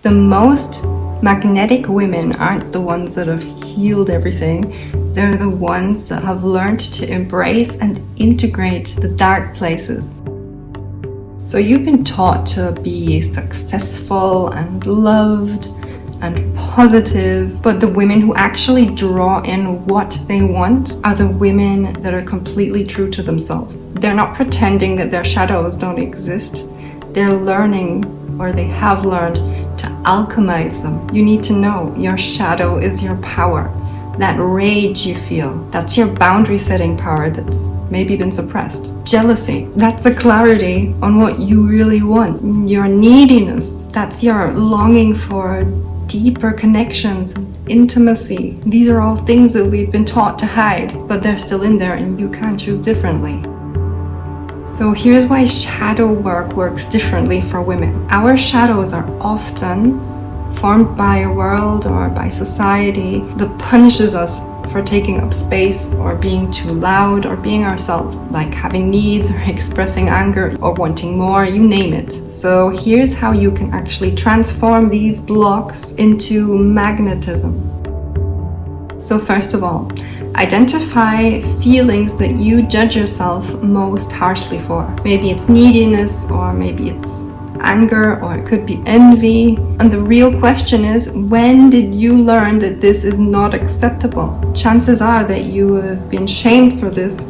The most magnetic women aren't the ones that have healed everything. They're the ones that have learned to embrace and integrate the dark places. So you've been taught to be successful and loved and positive, but the women who actually draw in what they want are the women that are completely true to themselves. They're not pretending that their shadows don't exist. They're learning, or they have learned, to alchemize them. You need to know your shadow is your power. That rage you feel, that's your boundary setting power that's maybe been suppressed. Jealousy, that's a clarity on what you really want. Your neediness, that's your longing for deeper connections, intimacy. These are all things that we've been taught to hide, but they're still in there and you can't choose differently. So here's why shadow work works differently for women. Our shadows are often formed by a world or by society that punishes us for taking up space or being too loud or being ourselves, like having needs or expressing anger or wanting more, you name it. So here's how you can actually transform these blocks into magnetism. So first of all, identify feelings that you judge yourself most harshly for. Maybe it's neediness, or maybe it's anger, or it could be envy. And the real question is, when did you learn that this is not acceptable? Chances are that you have been shamed for this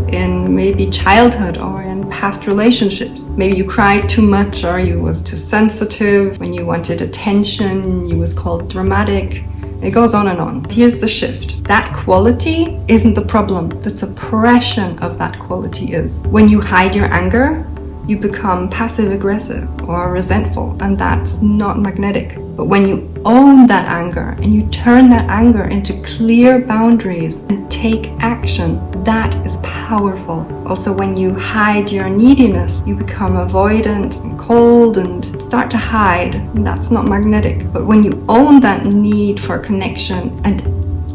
in maybe childhood or in past relationships. Maybe you cried too much, or you was too sensitive. When you wanted attention, you was called dramatic. It goes on and on. Here's the shift. That quality isn't the problem. The suppression of that quality is. When you hide your anger, you become passive-aggressive or resentful, and that's not magnetic. But when you own that anger and you turn that anger into clear boundaries and take action, that is powerful. Also, when you hide your neediness, you become avoidant and cold and start to hide, and that's not magnetic. But when you own that need for connection and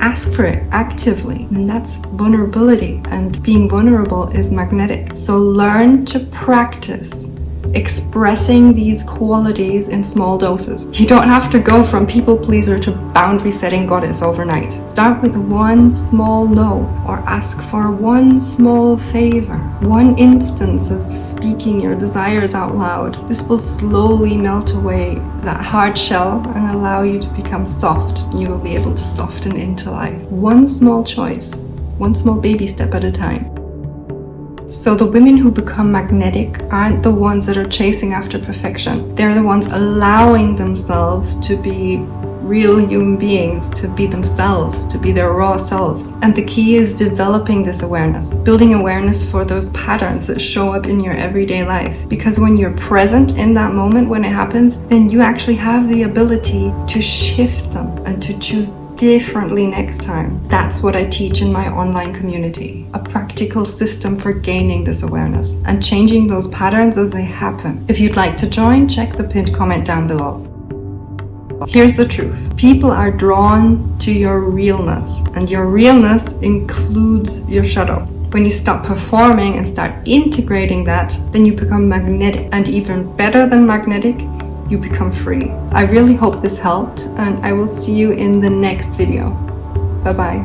ask for it actively, and that's vulnerability, and being vulnerable is magnetic. So learn to practice expressing these qualities in small doses. You don't have to go from people pleaser to boundary setting goddess overnight. Start with one small no, or ask for one small favor, one instance of speaking your desires out loud. This will slowly melt away that hard shell and allow you to become soft. You will be able to soften into life. One small choice, one small baby step at a time. So the women who become magnetic aren't the ones that are chasing after perfection. They're the ones allowing themselves to be real human beings, to be themselves, to be their raw selves. And the key is developing this awareness, building awareness for those patterns that show up in your everyday life. Because when you're present in that moment when it happens, then you actually have the ability to shift them and to choose differently next time. That's what I teach in my online community. A practical system for gaining this awareness and changing those patterns as they happen. If you'd like to join, check the pinned comment down below. Here's the truth. People are drawn to your realness, and your realness includes your shadow. When you stop performing and start integrating that, then you become magnetic, and even better than magnetic, you become free. I really hope this helped, and I will see you in the next video. Bye bye.